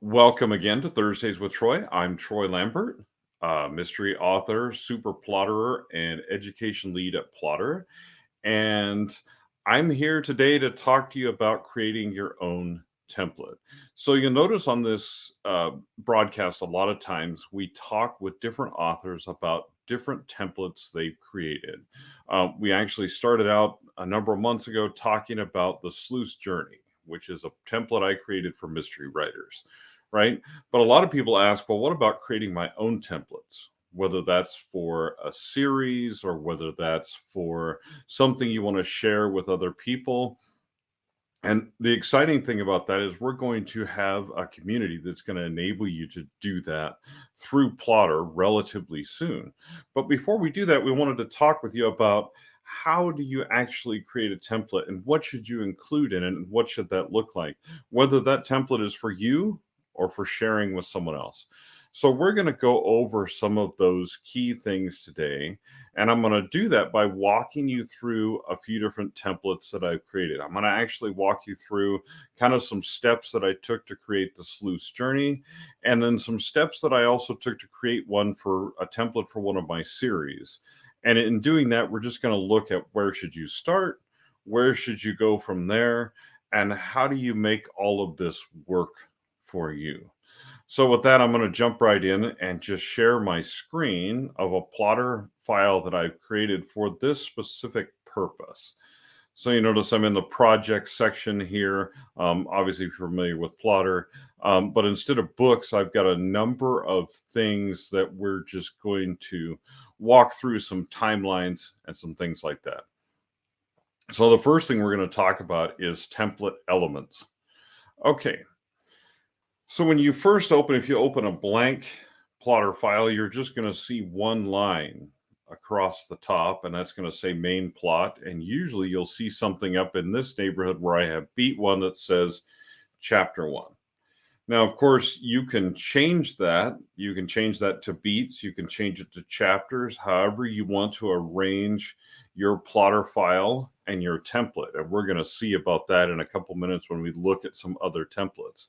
Welcome again to Thursdays with Troy. I'm Troy Lambert, mystery author, super plotterer, and education lead at Plottr. And I'm here today to talk to you about creating your own template. So you'll notice on this broadcast, a lot of times we talk with different authors about different templates they've created. We actually started out a number of months ago talking about the Sleuth's Journey, which is a template I created for mystery writers, right? But a lot of people ask, well, what about creating my own templates? Whether that's for a series or whether that's for something you want to share with other people. And the exciting thing about that is we're going to have a community that's going to enable you to do that through Plottr relatively soon. But before we do that, we wanted to talk with you about how do you actually create a template and what should you include in it and what should that look like, whether that template is for you or for sharing with someone else. So we're going to go over some of those key things today. And I'm going to do that by walking you through a few different templates that I've created. I'm going to actually walk you through kind of some steps that I took to create the Sleuth's Journey, and then some steps that I also took to create one for a template for one of my series. And in doing that, we're just going to look at where should you start, where should you go from there, and how do you make all of this work for you. So with that, I'm going to jump right in and just share my screen of a Plottr file that I've created for this specific purpose. So you notice I'm in the project section here, obviously familiar with Plottr, but instead of books, I've got a number of things that we're just going to walk through, some timelines and some things like that. So the first thing we're going to talk about is template elements. Okay. So when you first open, if you open a blank Plottr file, you're just going to see one line across the top, and that's going to say main plot. And usually you'll see something up in this neighborhood where I have beat one that says chapter 1. Now, of course, you can change that. You can change that to beats. You can change it to chapters, however you want to arrange your Plottr file and your template. And we're going to see about that in a couple minutes when we look at some other templates.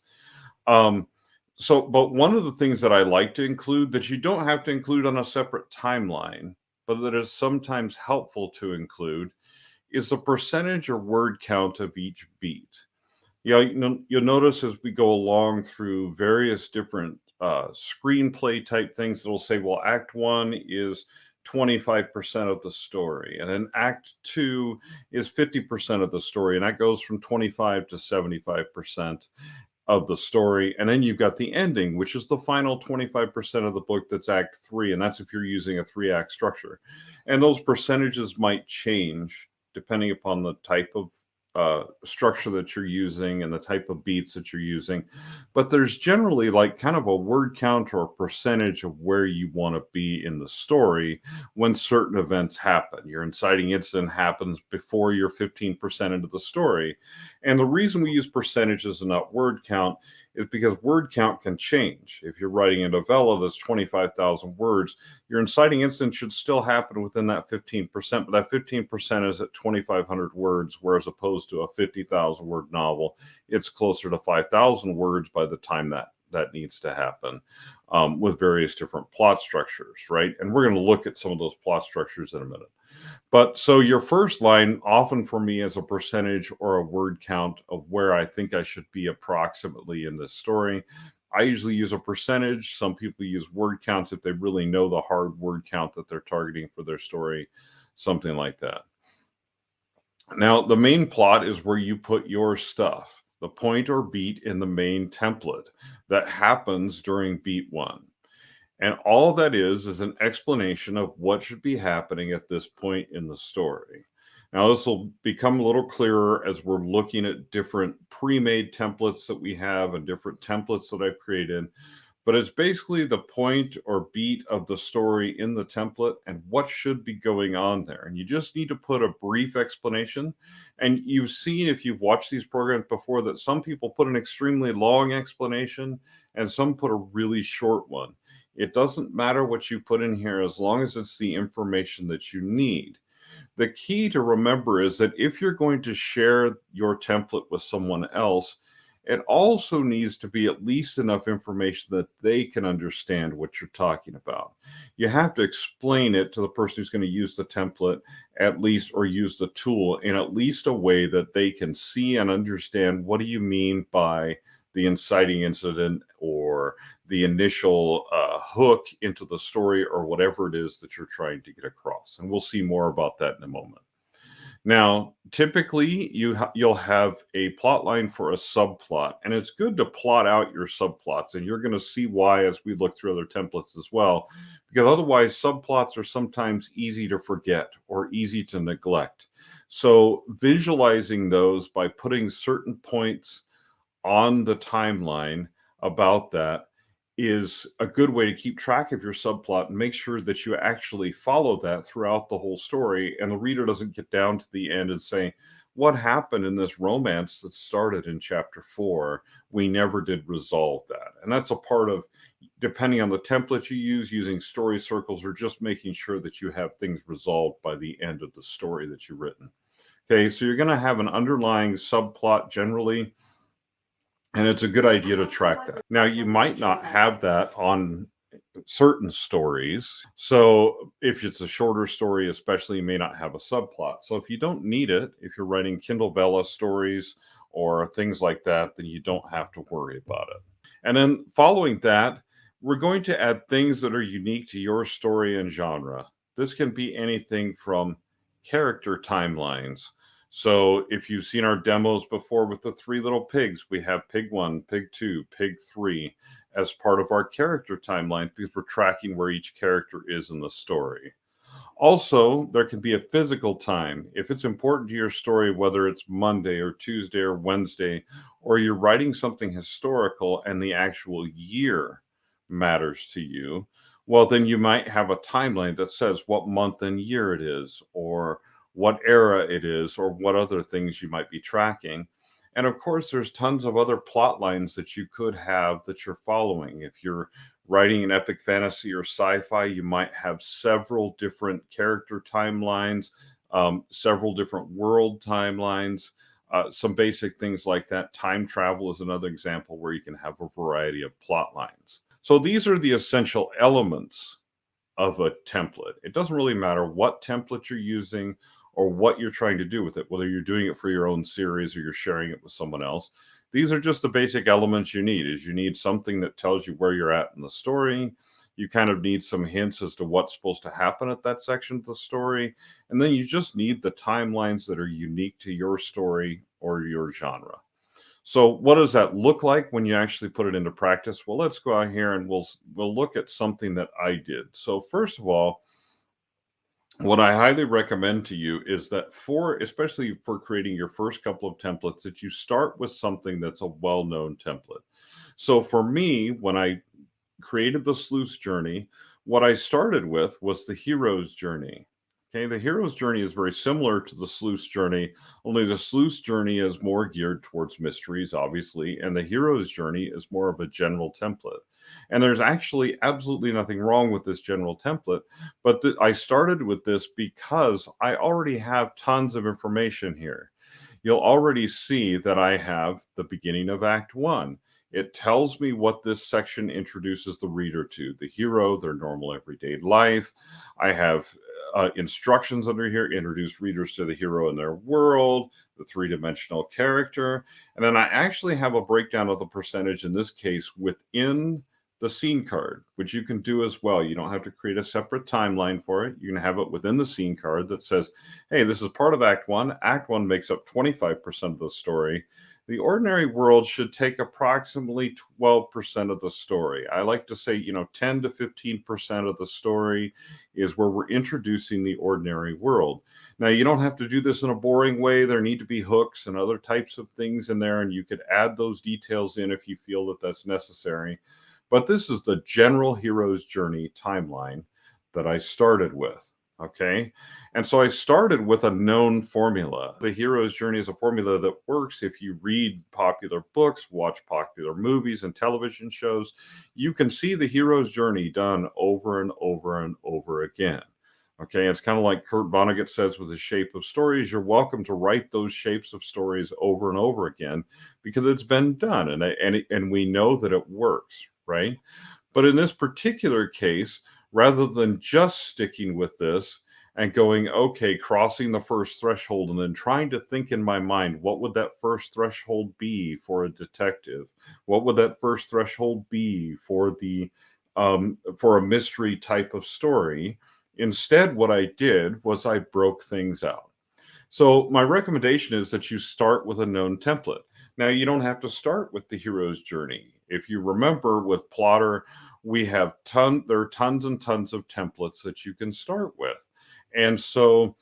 But one of the things that I like to include that you don't have to include on a separate timeline, but that is sometimes helpful to include, is the percentage or word count of each beat. You'll notice as we go along through various different screenplay type things, it'll say, well, Act 1 is 25% of the story, and then Act 2 is 50% of the story, and that goes from 25 to 75% of the story. And then you've got the ending, which is the final 25% of the book. That's Act 3. And that's if you're using a 3-act structure. And those percentages might change depending upon the type of structure that you're using and the type of beats that you're using. But there's generally like kind of a word count or a percentage of where you want to be in the story when certain events happen. Your inciting incident happens before you're 15% into the story. And the reason we use percentages and not word count is because word count can change. If you're writing a novella that's 25,000 words, your inciting incident should still happen within that 15%, but that 15% is at 2,500 words, whereas opposed to a 50,000 word novel, it's closer to 5,000 words by the time that needs to happen, with various different plot structures, right? And we're going to look at some of those plot structures in a minute. But so your first line often for me is a percentage or a word count of where I think I should be approximately in this story. I usually use a percentage. Some people use word counts if they really know the hard word count that they're targeting for their story, something like that. Now, the main plot is where you put your stuff, the point or beat in the main template that happens during beat 1. And all that is an explanation of what should be happening at this point in the story. Now, this will become a little clearer as we're looking at different pre-made templates that we have and different templates that I've created. But it's basically the point or beat of the story in the template and what should be going on there. And you just need to put a brief explanation. And you've seen, if you've watched these programs before, that some people put an extremely long explanation and some put a really short one. It doesn't matter what you put in here as long as it's the information that you need. The key to remember is that if you're going to share your template with someone else, it also needs to be at least enough information that they can understand what you're talking about. You have to explain it to the person who's going to use the template, at least, or use the tool in at least a way that they can see and understand what do you mean by the inciting incident or the initial hook into the story or whatever it is that you're trying to get across. And we'll see more about that in a moment. Now, typically, you'll have a plot line for a subplot, and it's good to plot out your subplots, and you're going to see why as we look through other templates as well, because otherwise subplots are sometimes easy to forget or easy to neglect. So visualizing those by putting certain points on the timeline about that is a good way to keep track of your subplot and make sure that you actually follow that throughout the whole story, and the reader doesn't get down to the end and say, what happened in this romance that started in chapter 4? We never did resolve that. And that's a part of, depending on the template you use, using story circles or just making sure that you have things resolved by the end of the story that you've written. Okay, so you're going to have an underlying subplot generally, and it's a good idea to track that. Now, you might not have that on certain stories. So if it's a shorter story, especially, you may not have a subplot. So if you don't need it, if you're writing Kindle Vella stories or things like that, then you don't have to worry about it. And then following that, we're going to add things that are unique to your story and genre. This can be anything from character timelines. So if you've seen our demos before with the 3 little pigs, we have pig 1, pig 2, pig 3 as part of our character timeline because we're tracking where each character is in the story. Also, there can be a physical time. If it's important to your story, whether it's Monday or Tuesday or Wednesday, or you're writing something historical and the actual year matters to you, well, then you might have a timeline that says what month and year it is, or what era it is, or what other things you might be tracking. And of course, there's tons of other plot lines that you could have that you're following. If you're writing an epic fantasy or sci-fi, you might have several different character timelines, several different world timelines, some basic things like that. Time travel is another example where you can have a variety of plot lines. So these are the essential elements of a template. It doesn't really matter what template you're using or what you're trying to do with it, whether you're doing it for your own series or you're sharing it with someone else. These are just the basic elements you need. Is you need something that tells you where you're at in the story. You kind of need some hints as to what's supposed to happen at that section of the story. And then you just need the timelines that are unique to your story or your genre. So what does that look like when you actually put it into practice? Well, let's go out here and we'll look at something that I did. So first of all, what I highly recommend to you is that especially for creating your first couple of templates, that you start with something that's a well-known template. So for me, when I created the Sleuth's Journey, what I started with was the hero's journey. Okay, the hero's journey is very similar to the Sleuth's Journey, only the Sleuth's Journey is more geared towards mysteries, obviously, and the hero's journey is more of a general template. And there's actually absolutely nothing wrong with this general template, but I started with this because I already have tons of information here. You'll already see that I have the beginning of Act 1. It tells me what this section introduces the reader to: the hero, their normal everyday life. I have instructions under here, introduce readers to the hero and their world, the 3-dimensional character. And then I actually have a breakdown of the percentage, in this case, within the scene card, which you can do as well. You don't have to create a separate timeline for it. You can have it within the scene card that says, hey, this is part of Act 1. Act 1 makes up 25% of the story. The ordinary world should take approximately 12% of the story. I like to say, 10 to 15% of the story is where we're introducing the ordinary world. Now, you don't have to do this in a boring way. There need to be hooks and other types of things in there, and you could add those details in if you feel that that's necessary. But this is the general hero's journey timeline that I started with. Okay. And so I started with a known formula. The hero's journey is a formula that works if you read popular books, watch popular movies and television shows. You can see the hero's journey done over and over and over again. Okay, it's kind of like Kurt Vonnegut says with the shape of stories, you're welcome to write those shapes of stories over and over again because it's been done and we know that it works, right? But in this particular case, rather than just sticking with this and going, okay, crossing the first threshold and then trying to think in my mind, what would that first threshold be for a detective? What would that first threshold be for for a mystery type of story? Instead, what I did was I broke things out. So my recommendation is that you start with a known template. Now, you don't have to start with the hero's journey. If you remember with Plottr, we have there are tons and tons of templates that you can start with. And so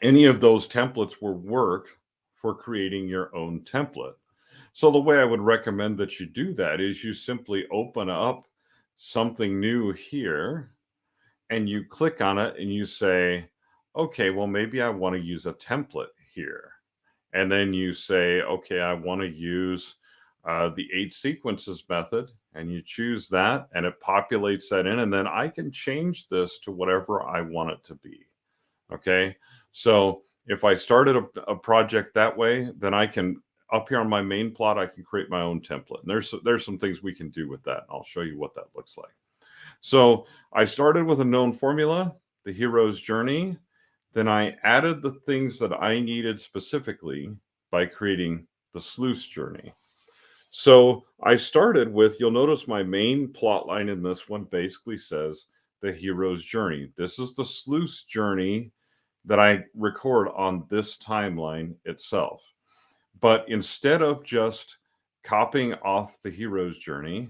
any of those templates will work for creating your own template. So the way I would recommend that you do that is you simply open up something new here and you click on it and you say, okay, well, maybe I want to use a template here. And then you say, okay, I want to use the 8 sequences method, and you choose that and it populates that in. And then I can change this to whatever I want it to be. Okay. So if I started a project that way, then I can, up here on my main plot, I can create my own template. And there's some things we can do with that. I'll show you what that looks like. So I started with a known formula, the hero's journey. Then I added the things that I needed specifically by creating the sleuth's journey. So I started with, you'll notice my main plot line in this one basically says the hero's journey. This is the sleuth's journey that I record on this timeline itself. But instead of just copying off the hero's journey,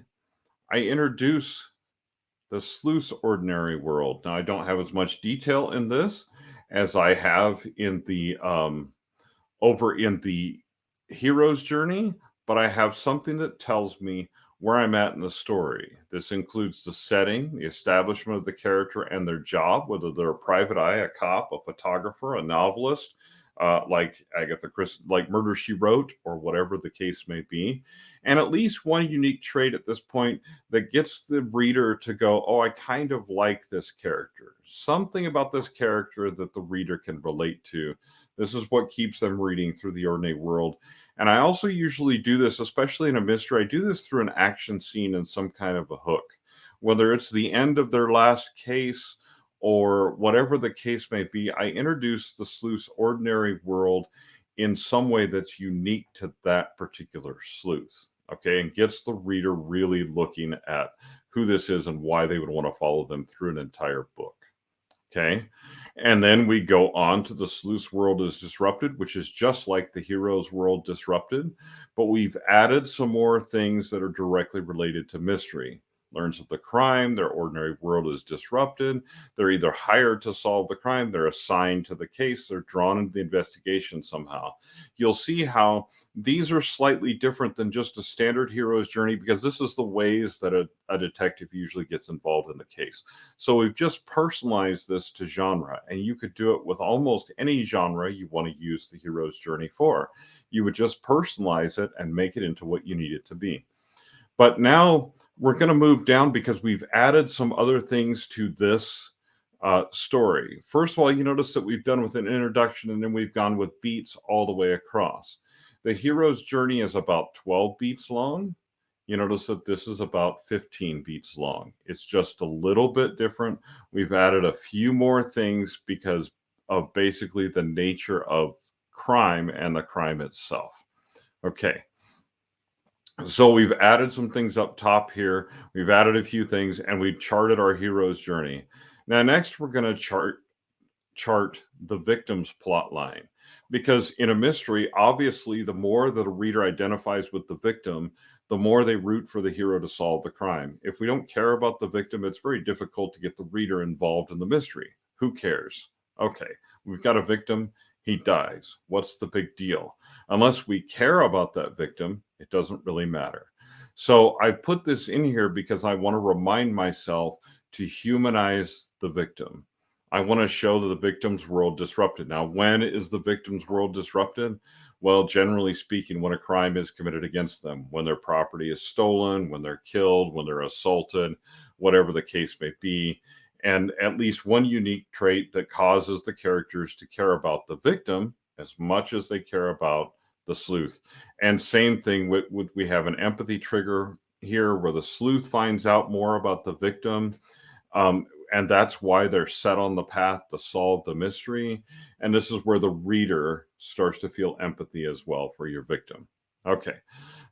I introduce the sleuth's ordinary world. Now, I don't have as much detail in this as I have in the over in the hero's journey, but I have something that tells me where I'm at in the story. This includes the setting, the establishment of the character and their job, whether they're a private eye, a cop, a photographer, a novelist, like Agatha Christie, like Murder, She Wrote, or whatever the case may be. And at least one unique trait at this point that gets the reader to go, oh, I kind of like this character. Something about this character that the reader can relate to. This is what keeps them reading through the ordinary world. And I also usually do this, especially in a mystery, I do this through an action scene and some kind of a hook, whether it's the end of their last case or whatever the case may be. I introduce the sleuth's ordinary world in some way that's unique to that particular sleuth, okay, and gets the reader really looking at who this is and why they would want to follow them through an entire book. Okay. And then we go on to the sleuth's world is disrupted, which is just like the hero's world disrupted, but we've added some more things that are directly related to mystery. Learns of the crime, their ordinary world is disrupted. They're either hired to solve the crime, they're assigned to the case, they're drawn into the investigation somehow. You'll see how these are slightly different than just a standard hero's journey because this is the ways that a detective usually gets involved in the case. So we've just personalized this to genre, and you could do it with almost any genre you want to use the hero's journey for. You would just personalize it and make it into what you need it to be. But now we're going to move down because we've added some other things to this story. First of all, you notice that we've done with an introduction and then we've gone with beats all the way across. The hero's journey is about 12 beats long. You notice that this is about 15 beats long. It's just a little bit different. We've added a few more things because of basically the nature of crime and the crime itself. Okay. So we've added some things up top here. We've added a few things and we've charted our hero's journey. Now, next we're going to chart the victim's plot line, because in a mystery, obviously, the more that a reader identifies with the victim, the more they root for the hero to solve the crime. If we don't care about the victim, it's very difficult to get the reader involved in the mystery. Who cares? Okay, we've got a victim. He dies. What's the big deal? Unless we care about that victim, it doesn't really matter. So I put this in here because I want to remind myself to humanize the victim. I want to show that the victim's world disrupted. Now, when is the victim's world disrupted? Well, generally speaking, when a crime is committed against them, when their property is stolen, when they're killed, when they're assaulted, whatever the case may be. and at least one unique trait that causes the characters to care about the victim as much as they care about the sleuth. And same thing with we have an empathy trigger here where the sleuth finds out more about the victim. And that's why they're set on the path to solve the mystery. And this is where the reader starts to feel empathy as well for your victim. Okay,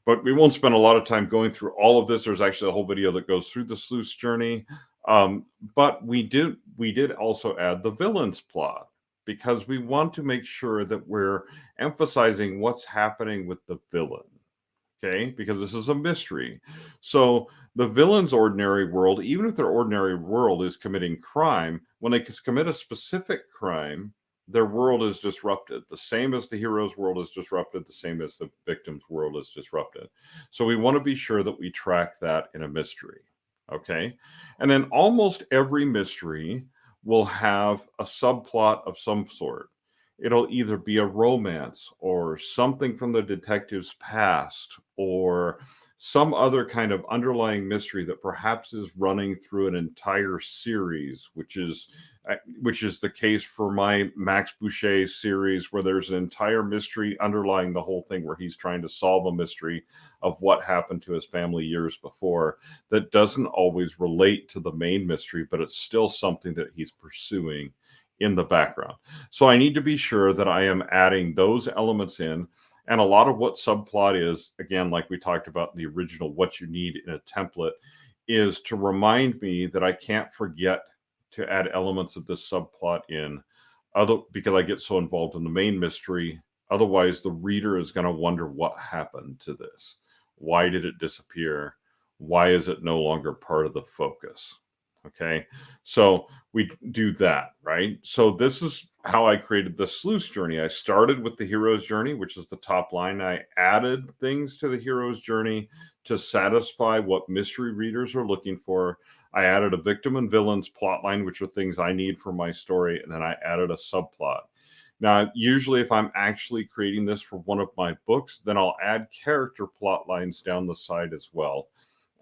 but we won't spend a lot of time going through all of this. There's actually a whole video that goes through the sleuth's journey. But we did also add the villain's plot because we want to make sure that we're emphasizing what's happening with the villain. Okay, because this is a mystery. So the villain's ordinary world, even if their ordinary world is committing crime, when they commit a specific crime, their world is disrupted. The same as the hero's world is disrupted, the same as the victim's world is disrupted. So we want to be sure that we track that in a mystery. Okay, and then almost every mystery will have a subplot of some sort. It'll either be a romance or something from the detective's past or some other kind of underlying mystery that perhaps is running through an entire series, which is the case for my Max Boucher series, where there's an entire mystery underlying the whole thing, where he's trying to solve a mystery of what happened to his family years before that doesn't always relate to the main mystery, but it's still something that he's pursuing in the background. So I need to be sure that I am adding those elements in. And a lot of what subplot is, again, like we talked about in the original, what you need in a template is to remind me that I can't forget to add elements of this subplot in, because I get so involved in the main mystery. Otherwise, the reader is going to wonder what happened to this. Why did it disappear? Why is it no longer part of the focus? Okay, so we do that, right? So this is how I created the sleuth's journey. I started with the hero's journey, which is the top line. I added things to the hero's journey to satisfy what mystery readers are looking for. I added a victim and villains plot line, which are things I need for my story, and then I added a subplot. Now, usually if I'm actually creating this for one of my books, then I'll add character plot lines down the side as well.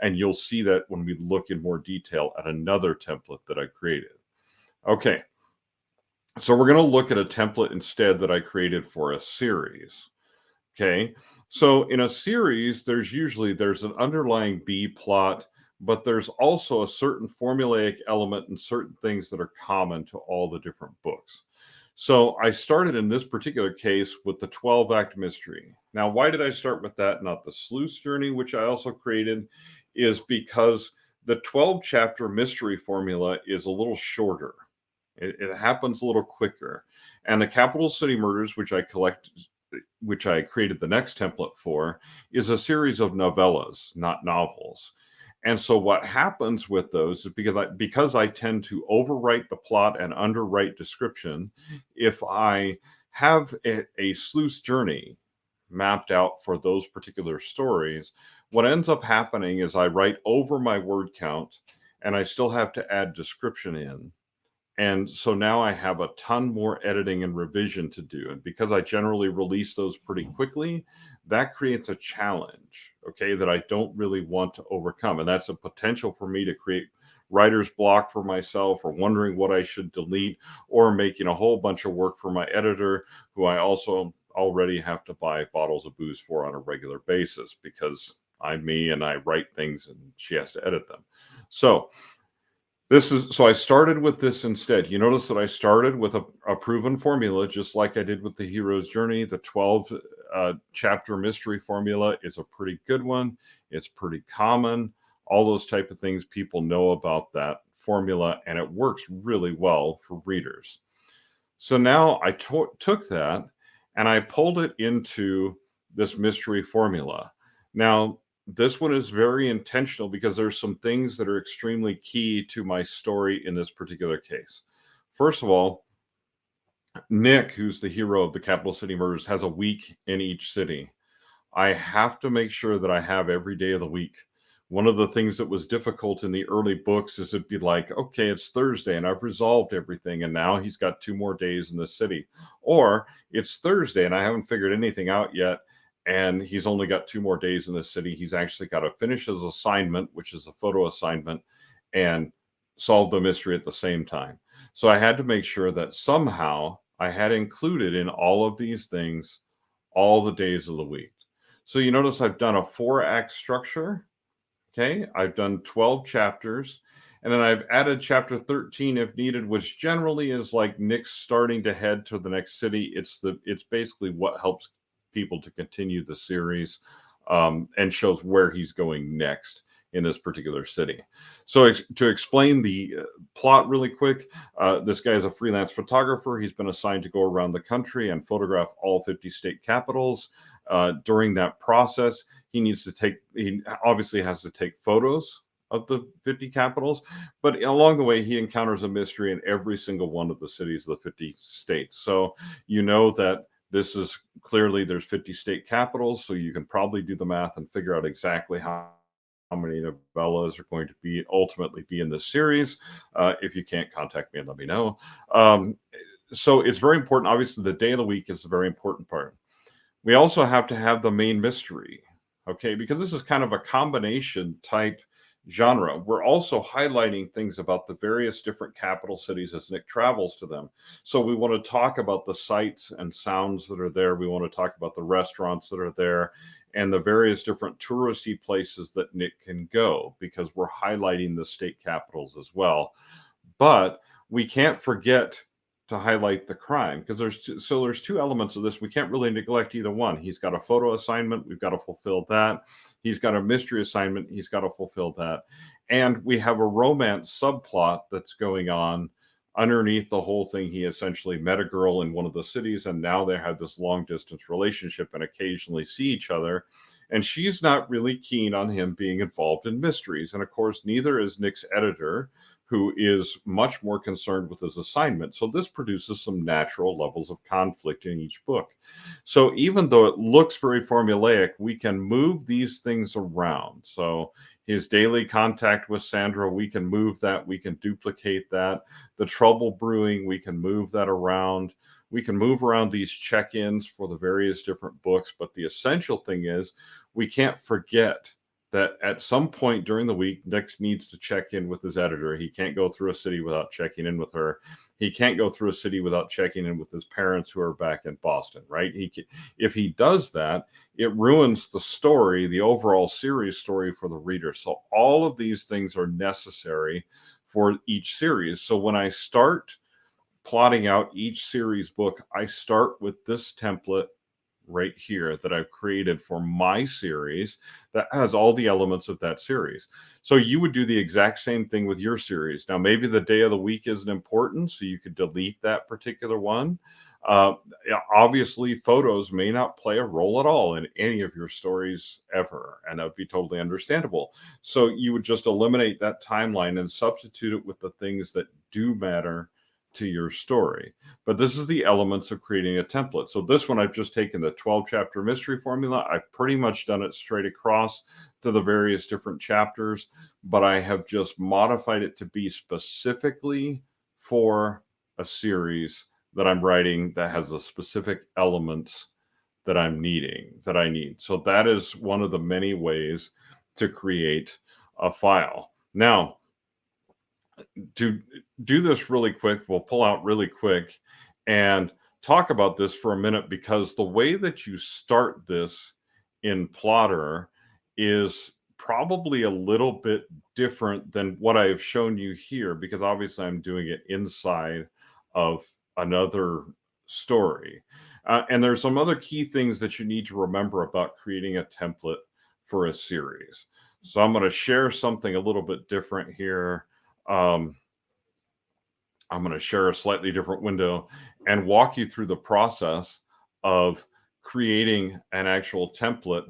And you'll see that when we look in more detail at another template that I created. Okay, so we're going to look at a template instead that I created for a series. Okay, so in a series, there's an underlying B plot, but there's also a certain formulaic element and certain things that are common to all the different books. So I started in this particular case with the 12-act mystery. Now, why did I start with that, not the sleuth's journey, which I also created, is because the 12-chapter mystery formula is a little shorter. It happens a little quicker. And the Capital City Murders, which I created the next template for, is a series of novellas, not novels. And so what happens with those is because I tend to overwrite the plot and underwrite description, if I have a sleuth's journey mapped out for those particular stories, what ends up happening is I write over my word count and I still have to add description in. And so now I have a ton more editing and revision to do. And because I generally release those pretty quickly, that creates a challenge, okay, that I don't really want to overcome. And that's a potential for me to create writer's block for myself, or wondering what I should delete, or making a whole bunch of work for my editor, who I also already have to buy bottles of booze for on a regular basis, because I'm me and I write things and she has to edit them. So I started with this instead. You notice that I started with a proven formula, just like I did with the hero's journey. The 12 chapter mystery formula is a pretty good one. It's pretty common. All those type of things, people know about that formula, and it works really well for readers. So now I took that and I pulled it into this mystery formula. Now, this one is very intentional because there's some things that are extremely key to my story in this particular case. First of all, Nick, who's the hero of the Capital City Murders, has a week in each city. I have to make sure that I have every day of the week. One of the things that was difficult in the early books is it'd be like, okay, it's Thursday and I've resolved everything, and now he's got 2 more days in the city. Or it's Thursday and I haven't figured anything out yet, and he's only got 2 more days in the city. He's actually got to finish his assignment, which is a photo assignment, and solve the mystery at the same time. So I had to make sure that somehow I had included in all of these things all the days of the week. So you notice I've done a 4-act structure. Okay, I've done 12 chapters, and then I've added chapter 13 if needed, which generally is like Nick's starting to head to the next city. It's basically what helps people to continue the series, and shows where he's going next in this particular city. So to explain the plot really quick, this guy is a freelance photographer. He's been assigned to go around the country and photograph all 50 state capitals. During that process, he obviously has to take photos of the 50 capitals, but along the way, he encounters a mystery in every single one of the cities of the 50 states. So you know that this is clearly there's 50 state capitals, so you can probably do the math and figure out exactly how many novellas are going to ultimately be in this series. If you can't, contact me and let me know. So it's very important. Obviously, the day of the week is a very important part. We also have to have the main mystery, okay, because this is kind of a combination type genre. We're also highlighting things about the various different capital cities as Nick travels to them. So we want to talk about the sights and sounds that are there. We want to talk about the restaurants that are there and the various different touristy places that Nick can go, because we're highlighting the state capitals as well. But we can't forget to highlight the crime, because there's two elements of this. We can't really neglect either one. He's got a photo assignment, we've got to fulfill that. He's got a mystery assignment, he's got to fulfill that. And we have a romance subplot that's going on underneath the whole thing. He essentially met a girl in one of the cities, and now they have this long distance relationship and occasionally see each other. And she's not really keen on him being involved in mysteries. And of course, neither is Nick's editor, who is much more concerned with his assignment. So this produces some natural levels of conflict in each book. So even though it looks very formulaic, we can move these things around. So his daily contact with Sandra, we can move that, we can duplicate that. The trouble brewing, we can move that around. We can move around these check-ins for the various different books, but the essential thing is we can't forget that at some point during the week, Nick needs to check in with his editor. He can't go through a city without checking in with her. He can't go through a city without checking in with his parents who are back in Boston, right? If he does that, it ruins the story, the overall series story for the reader. So all of these things are necessary for each series. So when I start plotting out each series book, I start with this template right here that I've created for my series that has all the elements of that series. So you would do the exact same thing with your series. Now, maybe the day of the week isn't important, so you could delete that particular one. Obviously, photos may not play a role at all in any of your stories ever, and that would be totally understandable. So you would just eliminate that timeline and substitute it with the things that do matter to your story. But this is the elements of creating a template. So this one, I've just taken the 12 chapter mystery formula. I've pretty much done it straight across to the various different chapters, but I have just modified it to be specifically for a series that I'm writing that has the specific elements that I need. So that is one of the many ways to create a file. Now, to do this really quick, we'll pull out really quick and talk about this for a minute, because the way that you start this in Plottr is probably a little bit different than what I have shown you here, because obviously I'm doing it inside of another story. And there's some other key things that you need to remember about creating a template for a series. So I'm going to share something a little bit different here. I'm going to share a slightly different window and walk you through the process of creating an actual template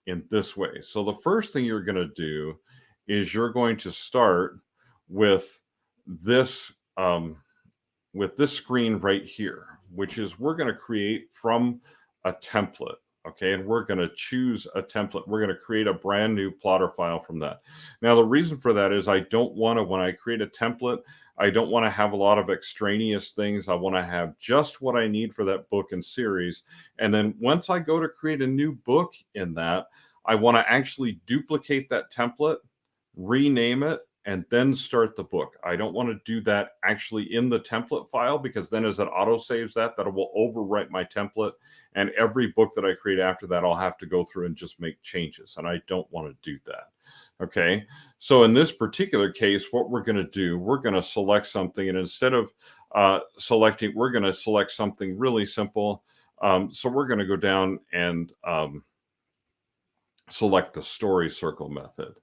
in this way. So the first thing you're going to do is you're going to start with this screen right here, which is we're going to create from a template. Okay, and we're going to choose a template. We're going to create a brand new Plottr file from that. Now, the reason for that is I don't want to, when I create a template, I don't want to have a lot of extraneous things. I want to have just what I need for that book and series. And then once I go to create a new book in that, I want to actually duplicate that template, rename it, and then start the book. I don't want to do that actually in the template file, because then as it auto saves that will overwrite my template, and every book that I create after that, I'll have to go through and just make changes, and I don't want to do that. Okay, so in this particular case, what we're going to do, we're going to select something, and instead of selecting, we're going to select something really simple. So we're going to go down and select the story circle method.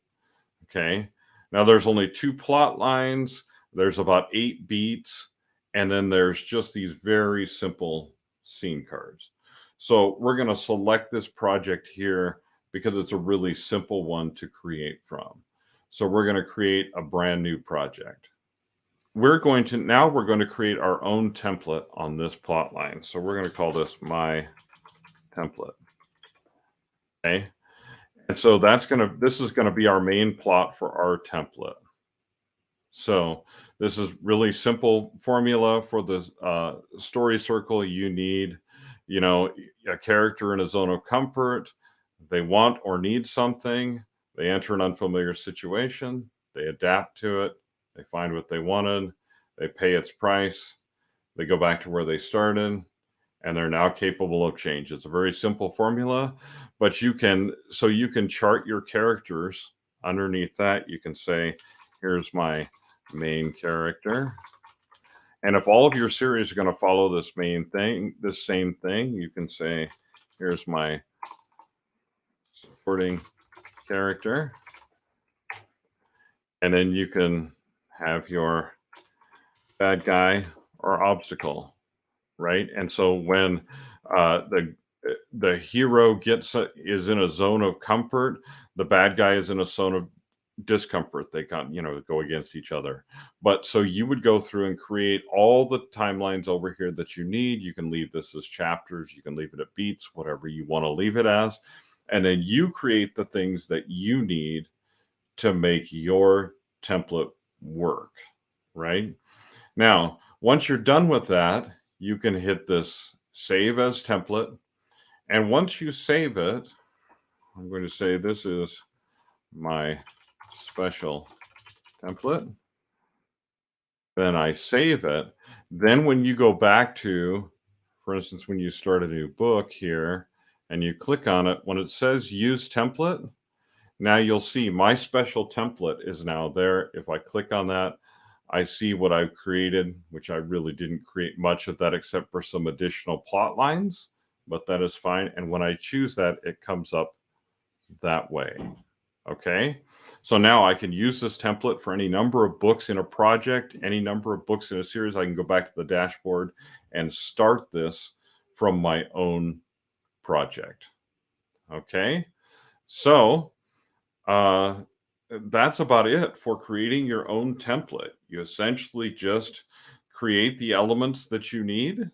Okay, now there's only 2 plot lines, there's about 8 beats, and then there's just these very simple scene cards. So we're going to select this project here because it's a really simple one to create from. So we're going to create a brand new project. We're going to create our own template on this plot line. So we're going to call this my template. Okay. And so this is going to be our main plot for our template. So this is really simple formula for the story circle. You need, a character in a zone of comfort. They want or need something. They enter an unfamiliar situation. They adapt to it. They find what they wanted. They pay its price. They go back to where they started, and they're now capable of change. It's a very simple formula, but you can chart your characters. Underneath that, you can say, here's my main character. And if all of your series are going to follow this same thing, you can say, here's my supporting character. And then you can have your bad guy or obstacle, right? And so when the hero is in a zone of comfort, the bad guy is in a zone of discomfort. They go against each other. But so you would go through and create all the timelines over here that you need. You can leave this as chapters, you can leave it at beats, whatever you want to leave it as, and then you create the things that you need to make your template work. Right now, once you're done with that, you can hit this save as template, and once you save it, I'm going to say this is my special template. Then I save it. Then when you go back to, for instance, when you start a new book here and you click on it, when it says use template, now you'll see my special template is now there. If I click on that, I see what I've created, which I really didn't create much of that except for some additional plot lines, but that is fine. And when I choose that, it comes up that way. Okay, so now I can use this template for any number of books in a project, any number of books in a series. I can go back to the dashboard and start this from my own project. Okay, so that's about it for creating your own template. You essentially just create the elements that you need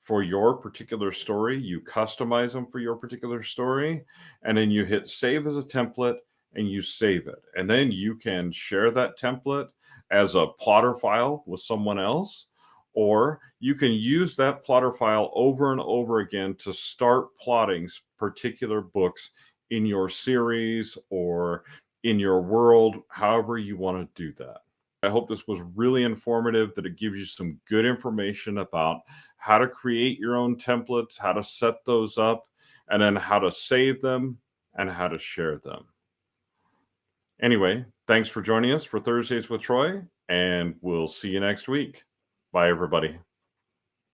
for your particular story. You customize them for your particular story, and then you hit save as a template and you save it. And then you can share that template as a Plottr file with someone else, or you can use that Plottr file over and over again to start plotting particular books in your series or in your world, however you want to do that. I hope this was really informative, that it gives you some good information about how to create your own templates, how to set those up, and then how to save them and how to share them. Anyway, thanks for joining us for Thursdays with Troy, and we'll see you next week. Bye, everybody.